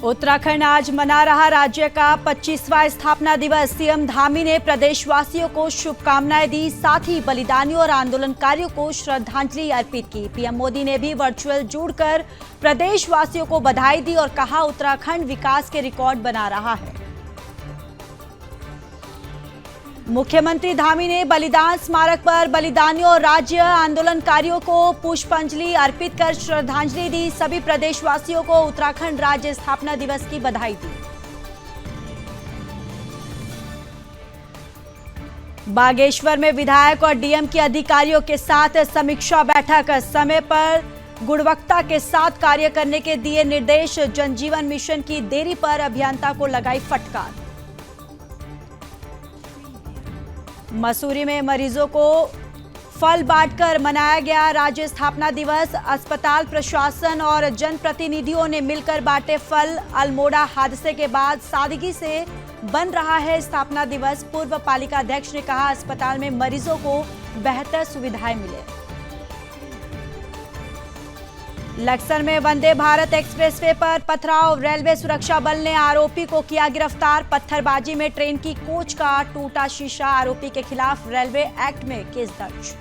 उत्तराखंड आज मना रहा राज्य का 25वां स्थापना दिवस। सीएम धामी ने प्रदेशवासियों को शुभकामनाएं दी, साथ ही बलिदानियों और आंदोलनकारियों को श्रद्धांजलि अर्पित की। पीएम मोदी ने भी वर्चुअल जुड़कर प्रदेशवासियों को बधाई दी और कहा, उत्तराखंड विकास के रिकॉर्ड बना रहा है। मुख्यमंत्री धामी ने बलिदान स्मारक पर बलिदानियों और राज्य आंदोलनकारियों को पुष्पांजलि अर्पित कर श्रद्धांजलि दी। सभी प्रदेशवासियों को उत्तराखंड राज्य स्थापना दिवस की बधाई दी। बागेश्वर में विधायक और डीएम के अधिकारियों के साथ समीक्षा बैठक। समय पर गुणवत्ता के साथ कार्य करने के दिए निर्देश। जनजीवन मिशन की देरी पर अभियंता को लगाई फटकार। मसूरी में मरीजों को फल बांटकर मनाया गया राज्य स्थापना दिवस। अस्पताल प्रशासन और जनप्रतिनिधियों ने मिलकर बांटे फल। अल्मोड़ा हादसे के बाद सादगी से बन रहा है स्थापना दिवस। पूर्व पालिका अध्यक्ष ने कहा, अस्पताल में मरीजों को बेहतर सुविधाएं मिले। लक्सर में वंदे भारत एक्सप्रेसवे पर पथराव। रेलवे सुरक्षा बल ने आरोपी को किया गिरफ्तार। पत्थरबाजी में ट्रेन की कोच का टूटा शीशा। आरोपी के खिलाफ रेलवे एक्ट में केस दर्ज।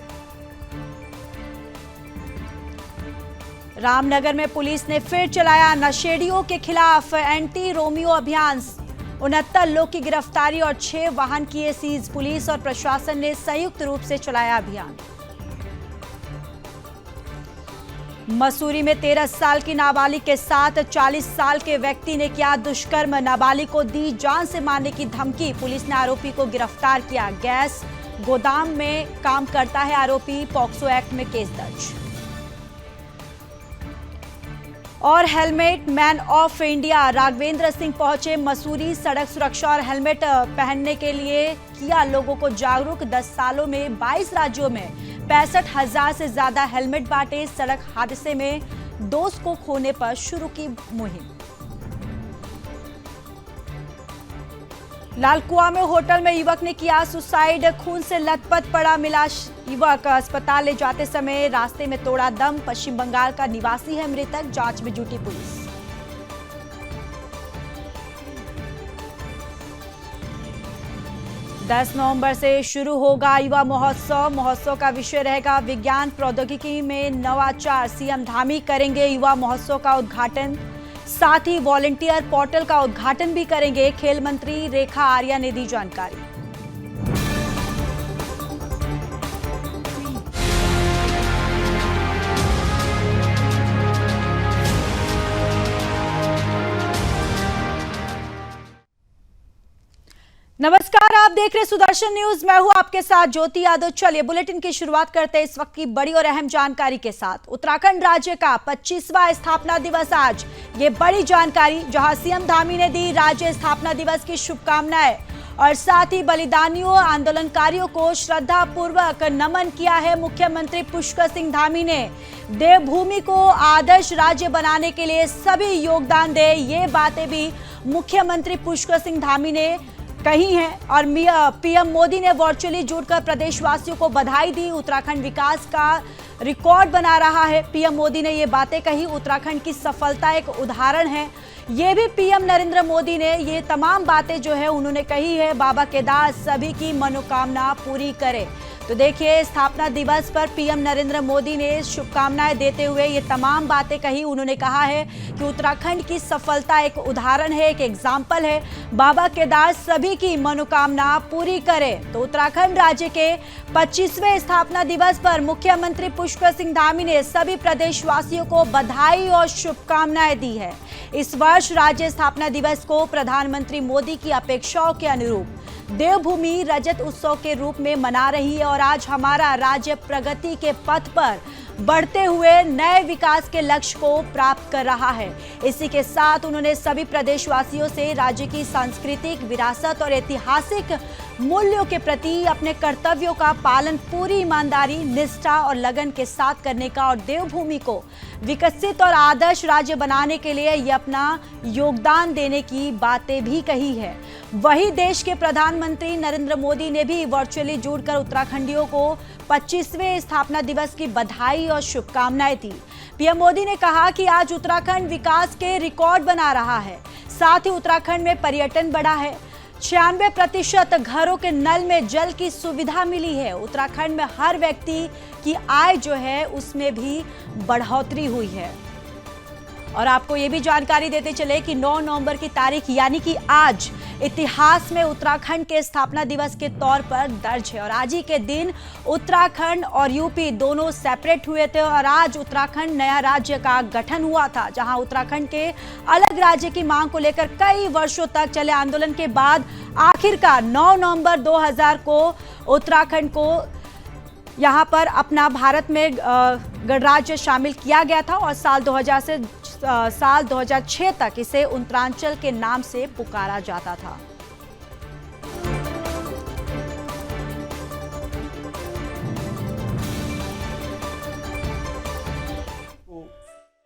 रामनगर में पुलिस ने फिर चलाया नशेड़ियों के खिलाफ एंटी रोमियो अभियान। 69 लोग की गिरफ्तारी और 6 वाहन किए सीज। पुलिस और प्रशासन ने संयुक्त रूप से चलाया अभियान। मसूरी में 13 साल की नाबालिग के साथ 40 साल के व्यक्ति ने किया दुष्कर्म। नाबालिग को दी जान से मारने की धमकी। पुलिस ने आरोपी को गिरफ्तार किया। गैस गोदाम में काम करता है आरोपी। पॉक्सो एक्ट में केस दर्ज। और helmet man of India Raghavendra Singh पहुंचे मसूरी। सड़क सुरक्षा और हेलमेट पहनने के लिए किया लोगों को जागरूक। 10 सालों में 22 राज्यों में 65,000 से ज्यादा हेलमेट बांटे। सड़क हादसे में दोस्त को खोने पर शुरू की मुहिम। लालकुआं में होटल में युवक ने किया सुसाइड। खून से लथपथ पड़ा मिला युवक। अस्पताल ले जाते समय रास्ते में तोड़ा दम। पश्चिम बंगाल का निवासी है मृतक। जांच में जुटी पुलिस। दस नवंबर से शुरू होगा युवा महोत्सव। महोत्सव का विषय रहेगा विज्ञान प्रौद्योगिकी में नवाचार। सीएम धामी करेंगे युवा महोत्सव का उद्घाटन। साथ ही वॉलंटियर पोर्टल का उद्घाटन भी करेंगे। खेल मंत्री रेखा आर्या ने दी जानकारी। नमस्कार, आप देख रहे सुदर्शन न्यूज। मैं हूं आपके साथ ज्योति यादव। चलिए बुलेटिन की शुरुआत करते हैं इस वक्त की बड़ी और अहम जानकारी के साथ। उत्तराखंड राज्य का 25वां स्थापना दिवस आज। ये बड़ी जानकारी जहां सीएम धामी ने दी राज्य स्थापना दिवस की शुभकामनाएं और साथ ही बलिदानियों आंदोलनकारियों को श्रद्धा पूर्वक नमन किया है। मुख्यमंत्री पुष्कर सिंह धामी ने देवभूमि को आदर्श राज्य बनाने के लिए सभी योगदान दे, ये बातें भी मुख्यमंत्री पुष्कर सिंह धामी ने कही है। और पीएम मोदी ने वर्चुअली जुड़कर प्रदेशवासियों को बधाई दी। उत्तराखंड विकास का रिकॉर्ड बना रहा है, पीएम मोदी ने ये बातें कही। उत्तराखंड की सफलता एक उदाहरण है, ये भी पीएम नरेंद्र मोदी ने ये तमाम बातें जो है उन्होंने कही है। बाबा केदार सभी की मनोकामना पूरी करे। तो देखिए, स्थापना दिवस पर पीएम नरेंद्र मोदी ने शुभकामनाएं देते हुए ये तमाम बातें कही। उन्होंने कहा है कि उत्तराखंड की सफलता एक उदाहरण है, एक एग्जाम्पल है। बाबा केदार सभी की मनोकामना पूरी करे। तो उत्तराखंड राज्य के 25वें स्थापना दिवस पर मुख्यमंत्री पुष्कर सिंह धामी ने सभी प्रदेशवासियों को बधाई और शुभकामनाएं दी है। इस वर्ष राज्य स्थापना दिवस को प्रधानमंत्री मोदी की अपेक्षाओं के अनुरूप देवभूमि रजत उत्सव के रूप में मना रही है और आज हमारा राज्य प्रगति के पथ पर बढ़ते हुए नए विकास के लक्ष्य को प्राप्त कर रहा है। इसी के साथ उन्होंने सभी प्रदेशवासियों से राज्य की सांस्कृतिक विरासत और ऐतिहासिक मूल्यों के प्रति अपने कर्तव्यों का पालन पूरी ईमानदारी, निष्ठा और लगन के साथ करने का और देवभूमि को विकसित और आदर्श राज्य बनाने के लिए ये अपना योगदान देने की बातें भी कही है। वही देश के प्रधानमंत्री नरेंद्र मोदी ने भी वर्चुअली जुड़कर उत्तराखंडियों को 25वें स्थापना दिवस की बधाई और शुभकामनाएं दी। पीएम मोदी ने कहा कि आज उत्तराखंड विकास के रिकॉर्ड बना रहा है। साथ ही उत्तराखंड में पर्यटन बढ़ा है। 96% घरों के नल में जल की सुविधा मिली है। उत्तराखंड में हर व्यक्ति की आय जो है उसमें भी बढ़ोतरी हुई है। और आपको ये भी जानकारी देते चले कि 9 नवंबर की तारीख यानी कि आज इतिहास में उत्तराखंड के स्थापना दिवस के तौर पर दर्ज है। और आज ही के दिन उत्तराखंड और यूपी दोनों सेपरेट हुए थे और आज उत्तराखंड नया राज्य का गठन हुआ था, जहां उत्तराखंड के अलग राज्य की मांग को लेकर कई वर्षों तक चले आंदोलन के बाद आखिरकार 9 नवंबर 2000 को उत्तराखंड को यहाँ पर अपना भारत में गणराज्य शामिल किया गया था और साल 2000 से साल 2006 तक इसे उत्तरांचल के नाम से पुकारा जाता था।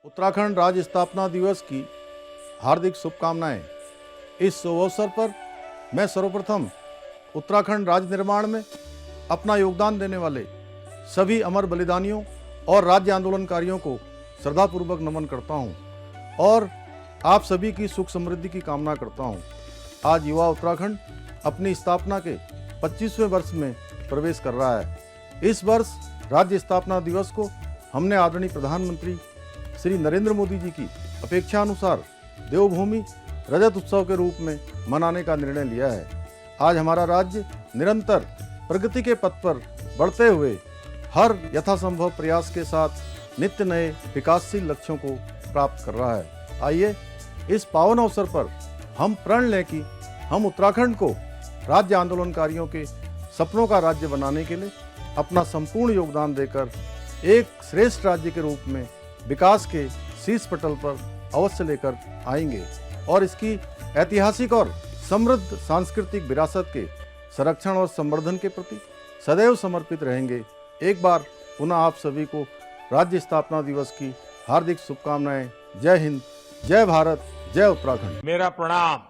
उत्तराखंड राज्य स्थापना दिवस की हार्दिक शुभकामनाएं। इस शुभ अवसर पर मैं सर्वप्रथम उत्तराखंड राज्य निर्माण में अपना योगदान देने वाले सभी अमर बलिदानियों और राज्य आंदोलनकारियों को श्रद्धापूर्वक नमन करता हूं और आप सभी की सुख समृद्धि की कामना करता हूं। आज युवा उत्तराखंड अपनी स्थापना के 25वें वर्ष में प्रवेश कर रहा है। इस वर्ष राज्य स्थापना दिवस को हमने आदरणीय प्रधानमंत्री श्री नरेंद्र मोदी जी की अपेक्षा अनुसार देवभूमि रजत उत्सव के रूप में मनाने का निर्णय लिया है। आज हमारा राज्य निरंतर प्रगति के पथ पर बढ़ते हुए हर यथासंभव प्रयास के साथ नित्य नए विकासशील लक्ष्यों को प्राप्त कर रहा है। आइए इस पावन अवसर पर हम प्रण लें कि हम उत्तराखंड को राज्य आंदोलनकारियों के सपनों का राज्य बनाने के लिए अपना संपूर्ण योगदान देकर एक श्रेष्ठ राज्य के रूप में विकास के शीर्ष पटल पर अवश्य लेकर आएंगे और इसकी ऐतिहासिक और समृद्ध सांस्कृतिक विरासत के संरक्षण और संवर्धन के प्रति सदैव समर्पित रहेंगे। एक बार पुनः आप सभी को राज्य स्थापना दिवस की हार्दिक शुभकामनाएं। जय हिंद, जय भारत, जय उत्तराखंड। मेरा प्रणाम।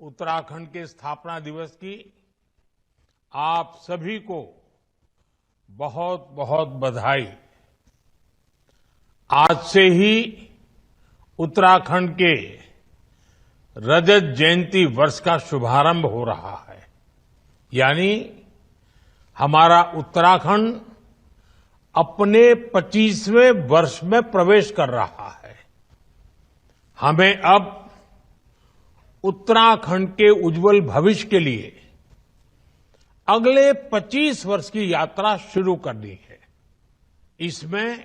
उत्तराखंड के स्थापना दिवस की आप सभी को बहुत बहुत बधाई। आज से ही उत्तराखंड के रजत जयंती वर्ष का शुभारंभ हो रहा है, यानी हमारा उत्तराखंड अपने 25वें वर्ष में प्रवेश कर रहा है। हमें अब उत्तराखंड के उज्जवल भविष्य के लिए अगले 25 वर्ष की यात्रा शुरू करनी है। इसमें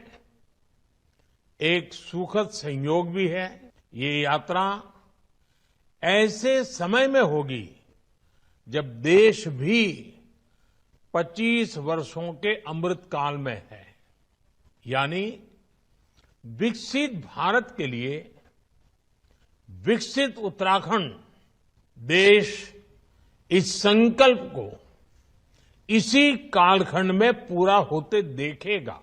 एक सुखद संयोग भी है। ये यात्रा ऐसे समय में होगी जब देश भी 25 वर्षों के अमृत काल में है, यानी विकसित भारत के लिए विकसित उत्तराखंड। देश इस संकल्प को इसी कालखंड में पूरा होते देखेगा।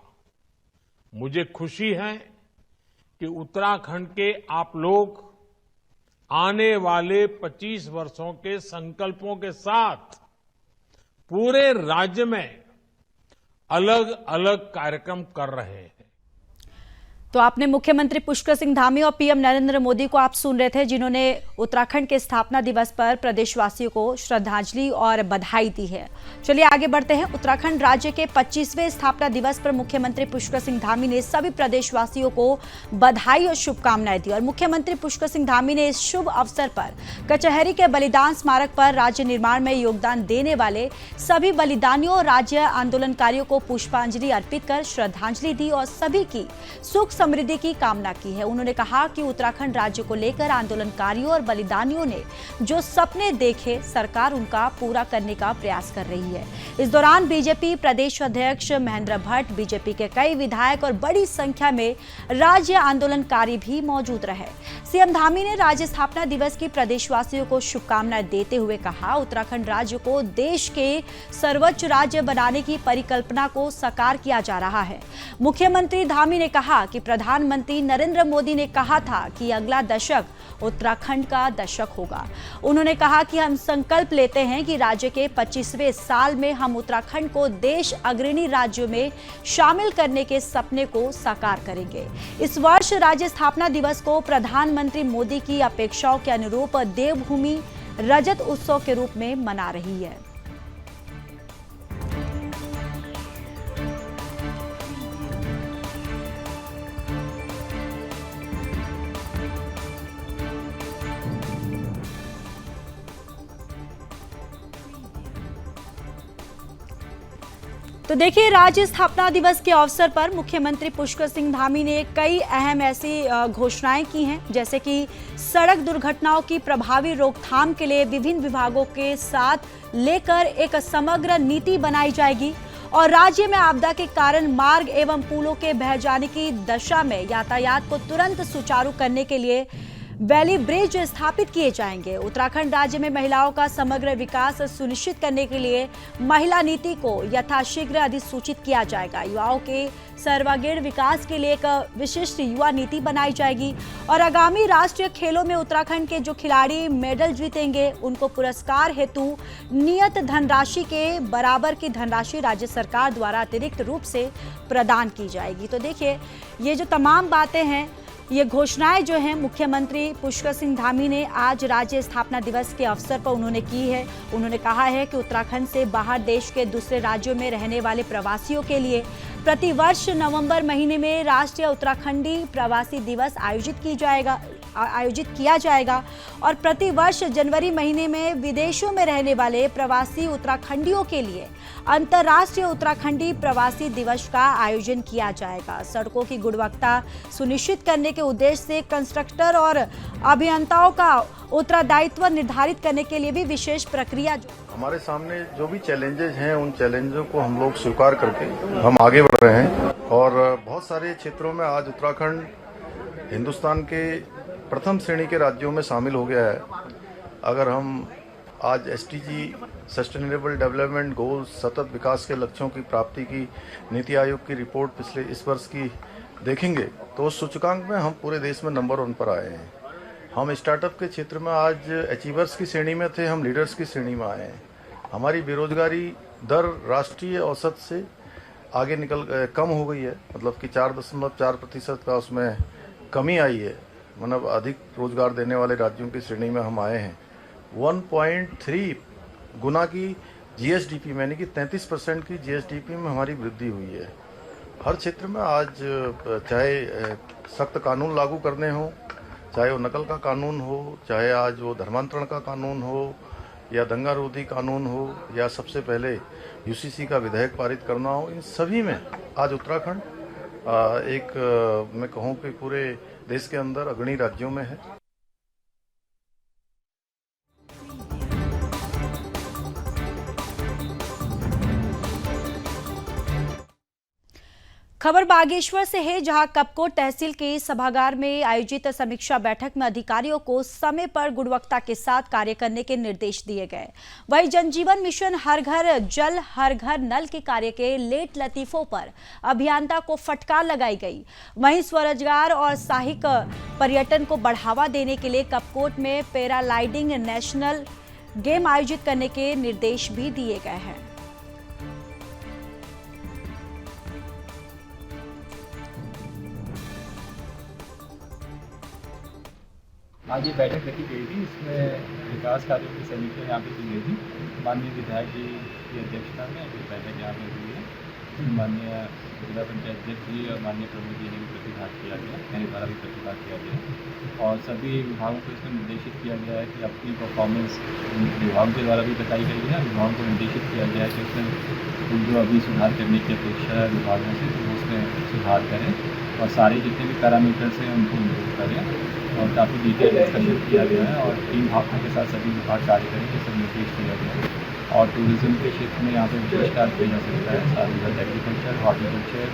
मुझे खुशी है कि उत्तराखंड के आप लोग आने वाले 25 वर्षों के संकल्पों के साथ पूरे राज्य में अलग अलग कार्यक्रम कर रहे हैं। तो आपने मुख्यमंत्री पुष्कर सिंह धामी और पीएम नरेंद्र मोदी को आप सुन रहे थे, जिन्होंने उत्तराखंड के स्थापना दिवस पर प्रदेशवासियों को श्रद्धांजलि और बधाई दी है। चलिए आगे बढ़ते हैं। उत्तराखंड राज्य के 25वें स्थापना दिवस पर मुख्यमंत्री पुष्कर सिंह धामी ने सभी प्रदेशवासियों को बधाई और शुभकामनाएं दी। और मुख्यमंत्री पुष्कर सिंह धामी ने इस शुभ अवसर पर कचहरी के बलिदान स्मारक पर राज्य निर्माण में योगदान देने वाले सभी बलिदानियों और राज्य आंदोलनकारियों को पुष्पांजलि अर्पित कर श्रद्धांजलि दी और सभी की सुख समृद्धि की कामना की है। उन्होंने कहा कि उत्तराखंड राज्य को लेकर आंदोलनकारियों और बलिदानियों ने जो सपने देखे, सरकार उनका पूरा करने का प्रयास कर रही है। इस दौरान बीजेपी प्रदेश अध्यक्ष महेंद्र भट्ट, बीजेपी के कई विधायक और बड़ी संख्या में राज्य आंदोलनकारी भी मौजूद रहे। सीएम धामी ने राज्य स्थापना दिवस की प्रदेशवासियों को शुभकामनाएं देते हुए कहा, उत्तराखंड राज्य को देश के सर्वोच्च राज्य बनाने की परिकल्पना को साकार किया जा रहा है। मुख्यमंत्री धामी ने कहा कि प्रधानमंत्री नरेंद्र मोदी ने कहा था कि अगला दशक उत्तराखंड का दशक होगा। उन्होंने कहा कि हम संकल्प लेते हैं कि राज्य के 25वें साल में हम उत्तराखंड को देश अग्रणी राज्यों में शामिल करने के सपने को साकार करेंगे। इस वर्ष राज्य स्थापना दिवस को प्रधानमंत्री मोदी की अपेक्षाओं के अनुरूप देवभूमि रजत उत्सव के रूप में मना रही है। तो देखिए, राज्य स्थापना दिवस के अवसर पर मुख्यमंत्री पुष्कर सिंह धामी ने कई अहम ऐसी घोषणाएं की हैं, जैसे कि सड़क दुर्घटनाओं की प्रभावी रोकथाम के लिए विभिन्न विभागों के साथ लेकर एक समग्र नीति बनाई जाएगी और राज्य में आपदा के कारण मार्ग एवं पुलों के बह जाने की दशा में यातायात को तुरंत सुचारू करने के लिए वैली ब्रिज स्थापित किए जाएंगे। उत्तराखंड राज्य में महिलाओं का समग्र विकास सुनिश्चित करने के लिए महिला नीति को यथाशीघ्र अधिसूचित किया जाएगा। युवाओं के सर्वांगीण विकास के लिए एक विशिष्ट युवा नीति बनाई जाएगी और आगामी राष्ट्रीय खेलों में उत्तराखंड के जो खिलाड़ी मेडल जीतेंगे उनको पुरस्कार हेतु नियत धनराशि के बराबर की धनराशि राज्य सरकार द्वारा अतिरिक्त रूप से प्रदान की जाएगी। तो देखिए, ये जो तमाम बातें हैं, ये घोषणाएं जो हैं मुख्यमंत्री पुष्कर सिंह धामी ने आज राज्य स्थापना दिवस के अवसर पर उन्होंने की है। उन्होंने कहा है कि उत्तराखंड से बाहर देश के दूसरे राज्यों में रहने वाले प्रवासियों के लिए प्रतिवर्ष नवंबर महीने में राष्ट्रीय उत्तराखंडी प्रवासी दिवस आयोजित किया जाएगा और प्रतिवर्ष जनवरी महीने में विदेशों में रहने वाले प्रवासी उत्तराखंडियों के लिए अंतर्राष्ट्रीय उत्तराखंडी प्रवासी दिवस का आयोजन किया जाएगा। सड़कों की गुणवत्ता सुनिश्चित करने के उद्देश्य से कंस्ट्रक्टर और अभियंताओं का उत्तरदायित्व निर्धारित करने के लिए भी विशेष प्रक्रिया हमारे सामने जो भी चैलेंजेस हैं उन चैलेंजों को हम लोग स्वीकार करके हम आगे बढ़ रहे हैं और बहुत सारे क्षेत्रों में आज उत्तराखंड हिंदुस्तान के प्रथम श्रेणी के राज्यों में शामिल हो गया है। अगर हम आज SDG सस्टेनेबल डेवलपमेंट गोल्स सतत विकास के लक्ष्यों की प्राप्ति की नीति आयोग की रिपोर्ट पिछले इस वर्ष की देखेंगे तो उस सूचकांक में हम पूरे देश में नंबर 1 पर आए हैं। हम स्टार्टअप के क्षेत्र में आज अचीवर्स की श्रेणी में थे, हम लीडर्स की श्रेणी में आए हैं। हमारी बेरोजगारी दर राष्ट्रीय औसत से आगे कम हो गई है, मतलब कि 4.4% का उसमें कमी आई है, मतलब अधिक रोजगार देने वाले राज्यों की श्रेणी में हम आए हैं। 1.3 गुना की GSDP में, यानी कि 33% की GSDP में हमारी वृद्धि हुई है। हर क्षेत्र में आज चाहे सख्त कानून लागू करने हो, चाहे वो नकल का कानून हो, चाहे आज वो धर्मांतरण का कानून हो या दंगा रोधी कानून हो या सबसे पहले UCC का विधेयक पारित करना हो, इन सभी में आज उत्तराखंड मैं कहूँ कि पूरे देश के अंदर अग्रणी राज्यों में है। खबर बागेश्वर से है, जहां कपकोट तहसील के सभागार में आयोजित समीक्षा बैठक में अधिकारियों को समय पर गुणवत्ता के साथ कार्य करने के निर्देश दिए गए। वहीं जनजीवन मिशन हर घर जल हर घर नल के कार्य के लेट लतीफों पर अभियंता को फटकार लगाई गई। वहीं स्वरोजगार और साहसिक पर्यटन को बढ़ावा देने के लिए कपकोट में पैराग्लाइडिंग नेशनल गेम आयोजित करने के निर्देश भी दिए गए हैं। आज ये बैठक रखी गई थी, इसमें विकास कार्यों की समीक्षा यहाँ पे की गई थी। माननीय विधायक जी की अध्यक्षता में एक बैठक यहाँ पे हुई है। माननीय जिला पंचायत अध्यक्ष जी और माननीय प्रमुख जी ने भी प्रतिभाग किया गया, मेरे द्वारा भी प्रतिभाग किया गया और सभी विभागों को इसमें निर्देशित किया गया है कि अपनी परफॉर्मेंस विभागों के द्वारा भी बताई गई है। विभागों को निर्देशित किया गया है कि उसमें जो अभी सुधार करने की अपेक्षा है विभागों से, तो उसमें सुधार करें और सारे जितने भी पैरामीटर्स हैं उनको इम्प्रूव करें और काफ़ी डिटेल डिस्कशन किया गया है और टीम भावना के साथ सभी विभाग कार्य करें, ये सब निर्देश दिया गया है। और टूरिज्म के क्षेत्र में यहाँ पे विशेष कार्य किया जा सकता है। साथ ही साथ एग्रीकल्चर, हॉर्टिकल्चर,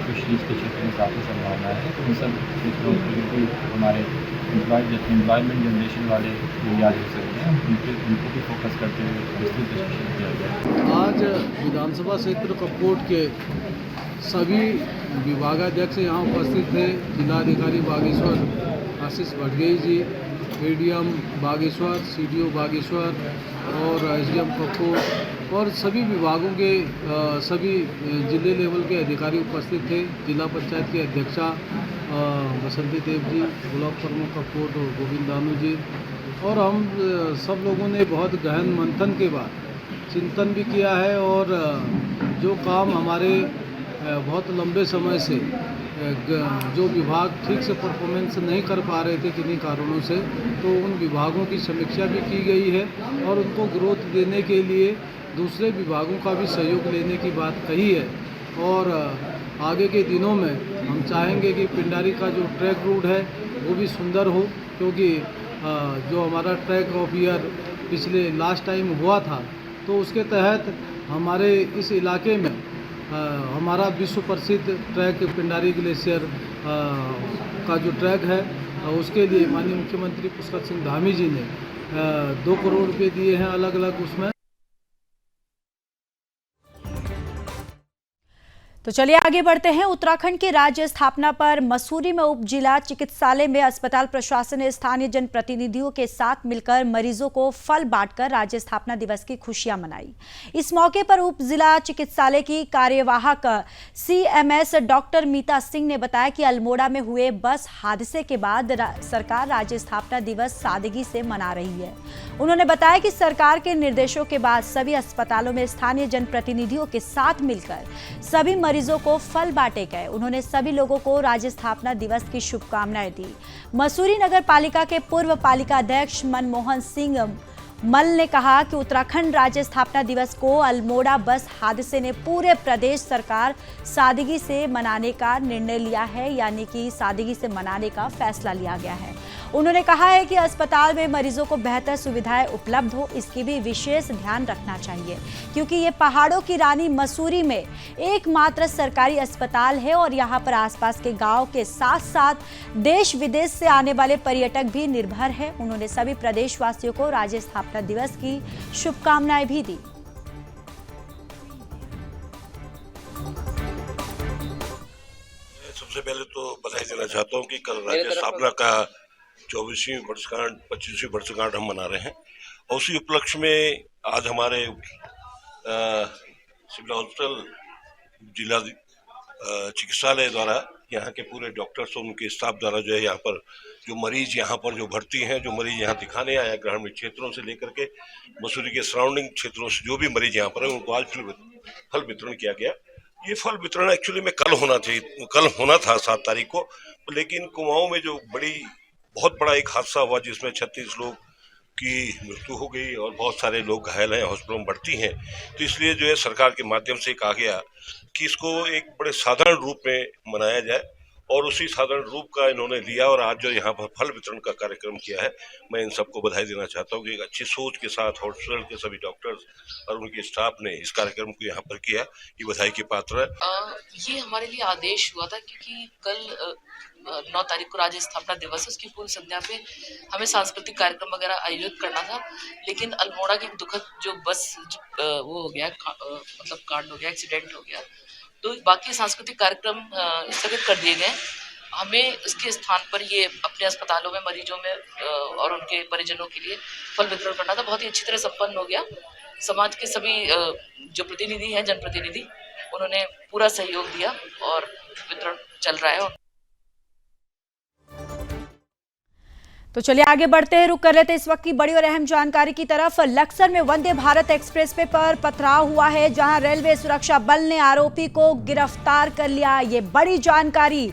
फिशरीज के क्षेत्र में काफ़ी संभावना है। तो उन सब क्षेत्रों के हमारे एम्प्लॉयमेंट जनरेशन वाले एरियाज हो सकते हैं, उनको भी फोकस करते हुए विस्तृत डिस्कशन किया गया है। आज विधानसभा क्षेत्र कपकोट के सभी विभागाध्यक्ष यहाँ उपस्थित थे। जिलाधिकारी बागेश्वर आशीष भटगई जी, एडीएम बागेश्वर, सीडीओ बागेश्वर और एसडीएम कपूर और सभी विभागों के सभी जिले लेवल के अधिकारी उपस्थित थे। जिला पंचायत की अध्यक्षा बसंती देव जी, ब्लॉक प्रमुख कपूर और गोविंद दानू जी और हम सब लोगों ने बहुत गहन मंथन के बाद चिंतन भी किया है और जो काम हमारे बहुत लंबे समय से जो विभाग ठीक से परफॉर्मेंस नहीं कर पा रहे थे किन्हीं कारणों से, तो उन विभागों की समीक्षा भी की गई है और उनको ग्रोथ देने के लिए दूसरे विभागों का भी सहयोग लेने की बात कही है। और आगे के दिनों में हम चाहेंगे कि पिंडारी का जो ट्रैक रूट है वो भी सुंदर हो, क्योंकि जो हमारा ट्रैक ऑफ ईयर पिछले लास्ट टाइम हुआ था तो उसके तहत हमारे इस इलाके में हमारा विश्व प्रसिद्ध ट्रैक पिंडारी ग्लेशियर का जो ट्रैक है उसके लिए माननीय मुख्यमंत्री पुष्कर सिंह धामी जी ने 2 करोड़ रुपए दिए हैं अलग अलग उसमें। तो चलिए आगे बढ़ते हैं। उत्तराखंड की राज्य स्थापना पर मसूरी में उप जिला चिकित्सालय में अस्पताल प्रशासन ने स्थानीय जनप्रतिनिधियों के साथ मिलकर मरीजों को फल बांटकर राज्य स्थापना दिवस की खुशियां मनाई। इस मौके पर उप जिला चिकित्सालय की कार्यवाहक CMS डॉक्टर मीता सिंह ने बताया कि अल्मोड़ा में हुए बस हादसे के बाद सरकार राज्य स्थापना दिवस सादगी से मना रही है। उन्होंने बताया कि सरकार के निर्देशों के बाद सभी अस्पतालों में स्थानीय जनप्रतिनिधियों के साथ मिलकर सभी मरीजों को फल बांटे गए। उन्होंने सभी लोगों को राज्य स्थापना दिवस की शुभकामनाएं दी। मसूरी नगर पालिका के पूर्व पालिका अध्यक्ष मनमोहन सिंह मल ने कहा कि उत्तराखंड राज्य स्थापना दिवस को अल्मोड़ा बस हादसे ने पूरे प्रदेश सरकार सादगी से मनाने का निर्णय लिया है, यानी कि सादगी से मनाने का फैसला लिया गया है। उन्होंने कहा है कि अस्पताल में मरीजों को बेहतर सुविधाएं उपलब्ध हो, इसकी भी विशेष ध्यान रखना चाहिए, क्योंकि ये पहाड़ों की रानी मसूरी में एकमात्र सरकारी अस्पताल है और यहाँ पर आसपास के गांव के साथ साथ देश विदेश से आने वाले पर्यटक भी निर्भर है। उन्होंने सभी प्रदेशवासियों को राज्य स्थापना दिवस की शुभकामनाएं भी दी। सबसे पहले तो बधाई देना चाहता हूँ कि कल राज्य स्थापना का 24वीं वर्षगांठ 25वीं वर्षगांठ हम मना रहे हैं और उसी उपलक्ष्य में आज हमारे सिविल हॉस्पिटल जिला चिकित्सालय द्वारा यहाँ के पूरे डॉक्टर्स और उनके स्टाफ द्वारा जो है यहाँ पर जो मरीज यहाँ पर जो भर्ती हैं, जो मरीज यहाँ दिखाने आए हैं ग्रामीण क्षेत्रों से लेकर के मसूरी के सराउंडिंग क्षेत्रों से जो भी मरीज यहाँ पर है उनको आज फल वितरण किया गया। ये फल वितरण एक्चुअली में कल होना था 7 तारीख को, लेकिन कुमाऊं में जो बहुत बड़ा एक हादसा हुआ जिसमें 36 लोग की मृत्यु हो गई और बहुत सारे लोग घायल हैं, हॉस्पिटल में भर्ती हैं। तो इसलिए जो है सरकार के माध्यम से कहा गया कि इसको एक बड़े साधारण रूप में मनाया जाए और उसी साधारण रूप का इन्होंने लिया और आज जो यहाँ पर फल वितरण का कार्यक्रम किया है, मैं इन सबको बधाई देना चाहता हूँ कि एक अच्छी सोच के साथ हॉस्पिटल के सभी डॉक्टर्स और उनके स्टाफ ने इस कार्यक्रम को यहाँ पर किया, ये बधाई की पात्र है। ये हमारे लिए आदेश हुआ था क्योंकि कल 9 तारीख को राज्य स्थापना दिवस है, उसकी पूर्व संध्या पे हमें सांस्कृतिक कार्यक्रम वगैरह आयोजित करना था, लेकिन अल्मोड़ा की दुखद जो बस वो हो गया, मतलब कांड हो गया, एक्सीडेंट हो गया, तो बाकी सांस्कृतिक कार्यक्रम स्थगित कर दिए गए। हमें इसके स्थान पर ये अपने अस्पतालों में मरीजों में और उनके परिजनों के लिए फल वितरण करना था। बहुत ही अच्छी तरह संपन्न हो गया। समाज के सभी जो प्रतिनिधि हैं, जनप्रतिनिधि, उन्होंने पूरा सहयोग दिया और वितरण चल रहा है। तो चलिए आगे बढ़ते हैं। रुक कर लेते इस वक्त की बड़ी और अहम जानकारी की तरफ। लक्सर में वंदे भारत एक्सप्रेस वे पर पथराव हुआ है, जहां रेलवे सुरक्षा बल ने आरोपी को गिरफ्तार कर लिया। ये बड़ी जानकारी।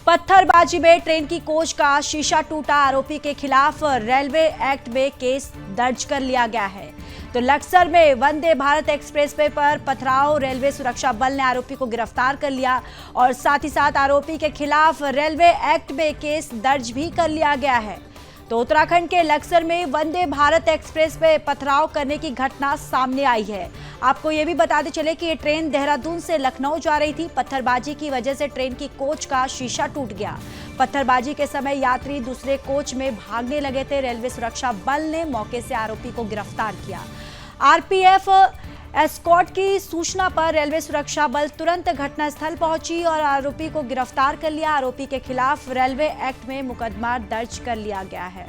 पत्थरबाजी में ट्रेन की कोच का शीशा टूटा, आरोपी के खिलाफ रेलवे एक्ट में केस दर्ज कर लिया गया है। तो लक्सर में वंदे भारत एक्सप्रेस वे पर पथराव, रेलवे सुरक्षा बल ने आरोपी को गिरफ्तार कर लिया और साथ ही साथ आरोपी के खिलाफ रेलवे एक्ट में केस दर्ज भी कर लिया गया है। तो उत्तराखंड के लक्सर में वंदे भारत एक्सप्रेस पे पथराव करने की घटना सामने आई है। आपको ये भी बताते चले कि ये ट्रेन देहरादून से लखनऊ जा रही थी। पत्थरबाजी की वजह से ट्रेन की कोच का शीशा टूट गया। पत्थरबाजी के समय यात्री दूसरे कोच में भागने लगे थे। रेलवे सुरक्षा बल ने मौके से आरोपी को गिरफ्तार किया। आरपीएफ एस्कॉर्ट की सूचना पर रेलवे सुरक्षा बल तुरंत घटनास्थल पहुंची और आरोपी को गिरफ्तार कर लिया। आरोपी के खिलाफ रेलवे एक्ट में मुकदमा दर्ज कर लिया गया है।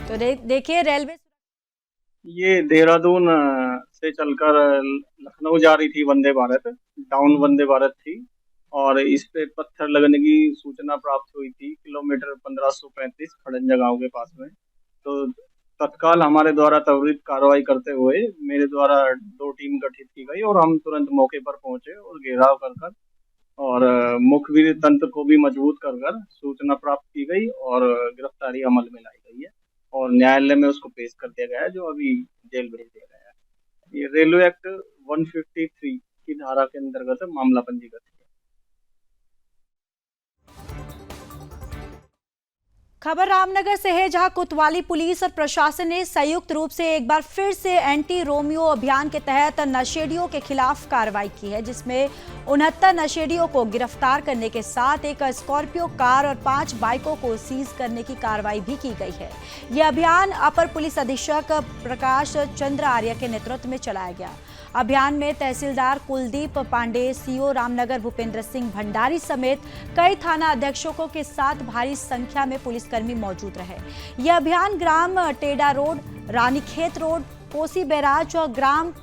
तो देखिए रेलवे ये देहरादून से चलकर लखनऊ जा रही थी वंदे भारत, डाउन वंदे भारत थी और इस पे पत्थर लगने की सूचना प्राप्त हुई थी किलोमीटर 1535 खड़ंजा गांव के पास में। तो तत्काल हमारे द्वारा त्वरित कार्रवाई करते हुए मेरे द्वारा 2 टीम गठित की गई और हम तुरंत मौके पर पहुंचे और घेराव कर और मुखबिर तंत्र को भी मजबूत कर सूचना प्राप्त की गई और गिरफ्तारी अमल में लाई गई है और न्यायालय में उसको पेश कर दिया गया है, जो अभी जेल भेज दिया गया है। ये रेलवे एक्ट 153 की धारा के अंतर्गत मामला पंजीकृत है। खबर रामनगर से है, जहां कोतवाली पुलिस और प्रशासन ने संयुक्त रूप से एक बार फिर से एंटी रोमियो अभियान के तहत नशेड़ियों के खिलाफ कार्रवाई की है, जिसमें 69 नशेड़ियों को गिरफ्तार करने के साथ एक स्कॉर्पियो कार और 5 बाइकों को सीज करने की कार्रवाई भी की गई है। यह अभियान अपर पुलिस अधीक्षक प्रकाश चंद्र आर्य के नेतृत्व में चलाया गया। अभियान में तहसीलदार कुलदीप पांडे, सीओ रामनगर भूपेंद्र सिंह भंडारी समेत कई थाना अध्यक्षकों के साथ भारी संख्या में पुलिसकर्मी मौजूद रहे। यह अभियान ग्राम Teda road, Ranikhet road, Kosi barrage और ग्राम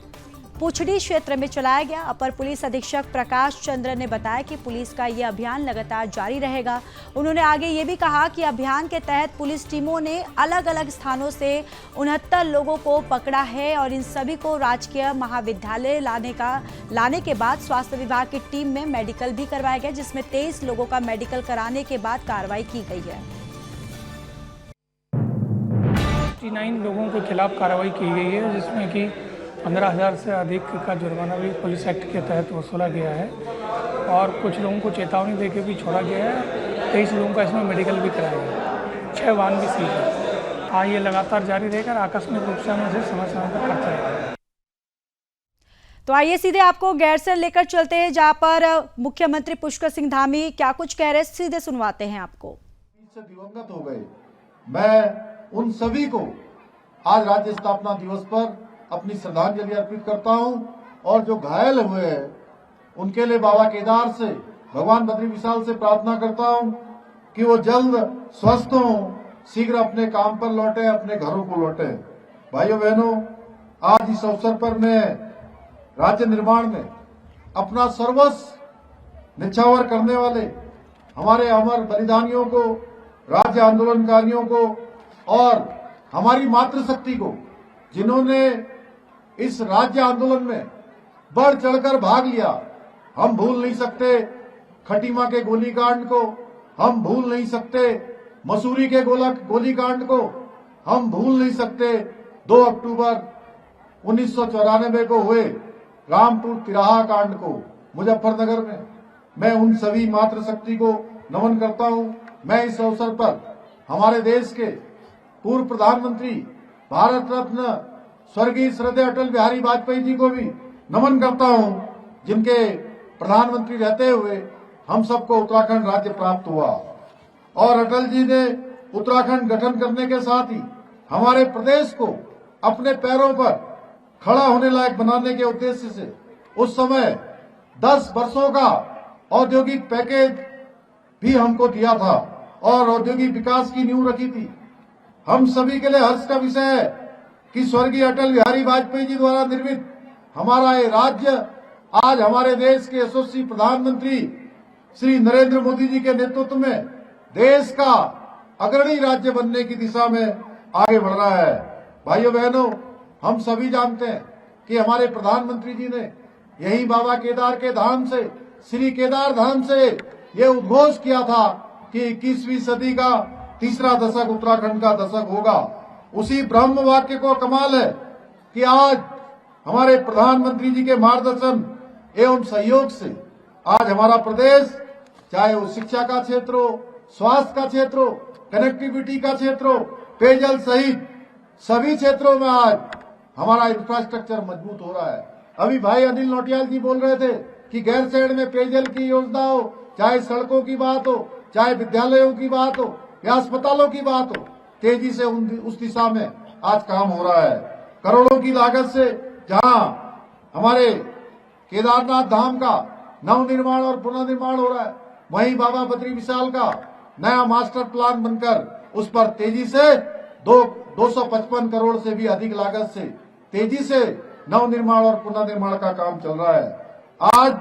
पुछड़ी क्षेत्र में चलाया गया। अपर पुलिस अधीक्षक प्रकाश चंद्र ने बताया कि पुलिस का यह अभियान लगातार जारी रहेगा। उन्होंने आगे ये भी कहा कि अभियान के तहत पुलिस टीमों ने अलग अलग स्थानों से 69 लोगों को पकड़ा है और इन सभी को राजकीय महाविद्यालय लाने के बाद स्वास्थ्य विभाग की टीम में मेडिकल भी करवाया गया, जिसमें 23 लोगों का मेडिकल कराने के बाद कार्रवाई की गई है। 69 लोगों के खिलाफ कार्रवाई की गई है, जिसमें कि 15,000 से अधिक का जुर्माना भी पुलिस एक्ट के तहत वसूला गया है और कुछ लोगों को चेतावनी देकर भी छोड़ा गया है। 23 लोगों का इसमें मेडिकल भी कराया गया। 6 वाहन भी सीज है। हाँ, ये लगातार जारी रहेगा। आकस्मिक रूप से हम इसे समय समय पर करते रहेंगे। तो आइए सीधे आपको गैरसैंण लेकर चलते हैं, जहां पर मुख्यमंत्री पुष्कर सिंह धामी क्या कुछ कह रहे हैं, सीधे सुनवाते हैं आपको। दिवंगत हो गए, मैं उन सभी को आज राज्य स्थापना दिवस पर अपनी श्रद्धांजलि अर्पित करता हूं और जो घायल हुए हैं उनके लिए बाबा केदार से, भगवान बद्री विशाल से प्रार्थना करता हूं कि वो जल्द स्वस्थ हों, शीघ्र अपने काम पर लौटे, अपने घरों को लौटे। भाइयों बहनों, आज इस अवसर पर मैं राज्य निर्माण में अपना सर्वस्व निछावर करने वाले हमारे अमर बलिदानियों को, राज्य आंदोलनकारियों को और हमारी मातृशक्ति को, जिन्होंने इस राज्य आंदोलन में बढ़ चढ़कर भाग लिया, हम भूल नहीं सकते खटीमा के गोलीकांड को, हम भूल नहीं सकते मसूरी के गोलीकांड को, हम भूल नहीं सकते 2 अक्टूबर 1994 को हुए रामपुर तिराहा कांड को मुजफ्फरनगर में। मैं उन सभी मातृशक्ति को नमन करता हूं। मैं इस अवसर पर हमारे देश के पूर्व प्रधानमंत्री, भारत रत्न स्वर्गीय श्रद्धेय अटल बिहारी वाजपेयी जी को भी नमन करता हूं, जिनके प्रधानमंत्री रहते हुए हम सबको उत्तराखंड राज्य प्राप्त हुआ और अटल जी ने उत्तराखंड गठन करने के साथ ही हमारे प्रदेश को अपने पैरों पर खड़ा होने लायक बनाने के उद्देश्य से उस समय 10 वर्षों का औद्योगिक पैकेज भी हमको दिया था और औद्योगिक विकास की नींव रखी थी। हम सभी के लिए हर्ष का विषय है कि स्वर्गीय अटल बिहारी वाजपेयी जी द्वारा निर्मित हमारा ये राज्य आज हमारे देश के यशस्वी प्रधानमंत्री श्री नरेंद्र मोदी जी के नेतृत्व में देश का अग्रणी राज्य बनने की दिशा में आगे बढ़ रहा है। भाइयों बहनों, हम सभी जानते हैं कि हमारे प्रधानमंत्री जी ने यही बाबा केदार के धाम से, श्री केदार धाम से ये उद्घोष किया था कि 21वीं सदी का तीसरा दशक उत्तराखंड का दशक होगा। उसी ब्रह्म वाक्य को कमाल है कि आज हमारे प्रधानमंत्री जी के मार्गदर्शन एवं सहयोग से आज हमारा प्रदेश, चाहे वो शिक्षा का क्षेत्र हो, स्वास्थ्य का क्षेत्र हो, कनेक्टिविटी का क्षेत्र हो, पेयजल सहित सभी क्षेत्रों में आज हमारा इंफ्रास्ट्रक्चर मजबूत हो रहा है। अभी भाई अनिल नौटियाल जी बोल रहे थे कि गैरसैंण में पेयजल की योजना हो, चाहे सड़कों की बात हो, चाहे विद्यालयों की बात हो या अस्पतालों की बात हो, तेजी से उस दिशा में आज काम हो रहा है। करोड़ों की लागत से जहां हमारे केदारनाथ धाम का नवनिर्माण और पुनर्निर्माण हो रहा है, वहीं बाबा बद्री विशाल का नया मास्टर प्लान बनकर उस पर तेजी से 255 करोड़ से भी अधिक लागत से तेजी से नवनिर्माण और पुनर्निर्माण का काम चल रहा है। आज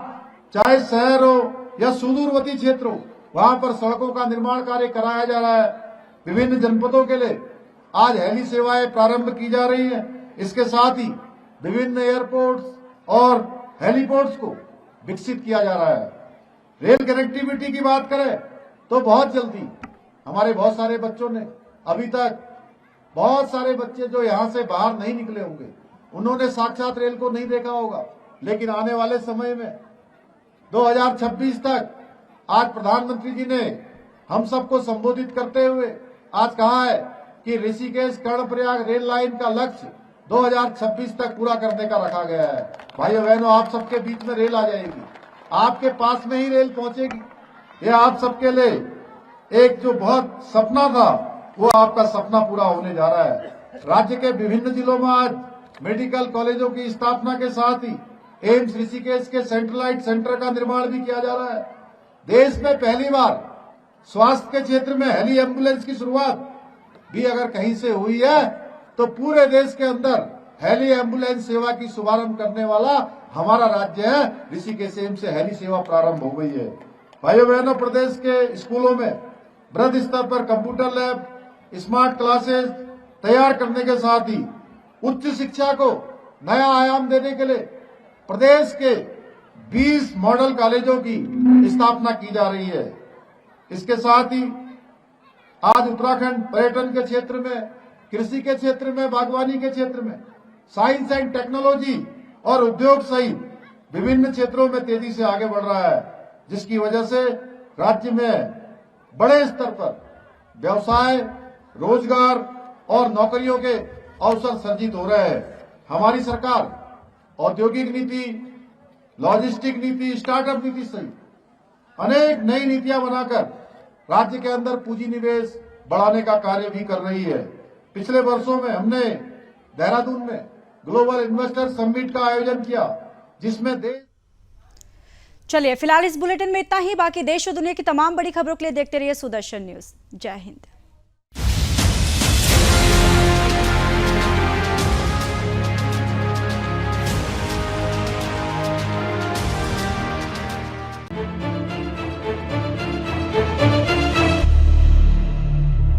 चाहे शहर हो या सुदूरवर्ती क्षेत्र हो, वहां पर सड़कों का निर्माण कार्य कराया जा रहा है। विभिन्न जनपदों के लिए आज हेली सेवाएं प्रारंभ की जा रही हैं। इसके साथ ही विभिन्न एयरपोर्ट्स और हेलीपोर्ट्स को विकसित किया जा रहा है। रेल कनेक्टिविटी की बात करें तो बहुत जल्दी हमारे बहुत सारे बच्चों ने, अभी तक बहुत सारे बच्चे जो यहां से बाहर नहीं निकले होंगे, उन्होंने साक्षात रेल को नहीं देखा होगा, लेकिन आने वाले समय में 2026 तक आज प्रधानमंत्री जी ने हम सबको संबोधित करते हुए आज कहा है कि ऋषिकेश कर्णप्रयाग रेल लाइन का लक्ष्य 2026 तक पूरा करने का रखा गया है। भाइयों बहनों, आप सबके बीच में रेल आ जाएगी, आपके पास में ही रेल पहुंचेगी। यह आप सबके लिए एक जो बहुत सपना था, वो आपका सपना पूरा होने जा रहा है। राज्य के विभिन्न जिलों में आज मेडिकल कॉलेजों की स्थापना के साथ ही एम्स ऋषिकेश के सेंट्रलाइट सेंटर का निर्माण भी किया जा रहा है। देश में पहली बार स्वास्थ्य के क्षेत्र में हेली एम्बुलेंस की शुरुआत भी अगर कहीं से हुई है तो पूरे देश के अंदर हेली एम्बुलेंस सेवा की शुभारंभ करने वाला हमारा राज्य है। ऋषिकेश एम्स से हेली सेवा प्रारंभ हो गई है। भाइयों बहनों, प्रदेश के स्कूलों में वृहद स्तर पर कंप्यूटर लैब, स्मार्ट क्लासेस तैयार करने के साथ ही उच्च शिक्षा को नया आयाम देने के लिए प्रदेश के 20 मॉडल कॉलेजों की स्थापना की जा रही है। इसके साथ ही आज उत्तराखंड पर्यटन के क्षेत्र में, कृषि के क्षेत्र में, बागवानी के क्षेत्र में, साइंस एंड टेक्नोलॉजी और उद्योग सहित विभिन्न क्षेत्रों में तेजी से आगे बढ़ रहा है, जिसकी वजह से राज्य में बड़े स्तर पर व्यवसाय, रोजगार और नौकरियों के अवसर सर्जित हो रहे हैं। हमारी सरकार औद्योगिक नीति, लॉजिस्टिक नीति, स्टार्टअप नीति सहित अनेक नई नीतियां बनाकर राज्य के अंदर पूंजी निवेश बढ़ाने का कार्य भी कर रही है। पिछले वर्षों में हमने देहरादून में ग्लोबल इन्वेस्टर समिट का आयोजन किया, जिसमें देश। चलिए फिलहाल इस बुलेटिन में इतना ही। बाकी देश और दुनिया की तमाम बड़ी खबरों के लिए देखते रहिए सुदर्शन न्यूज। जय हिंद।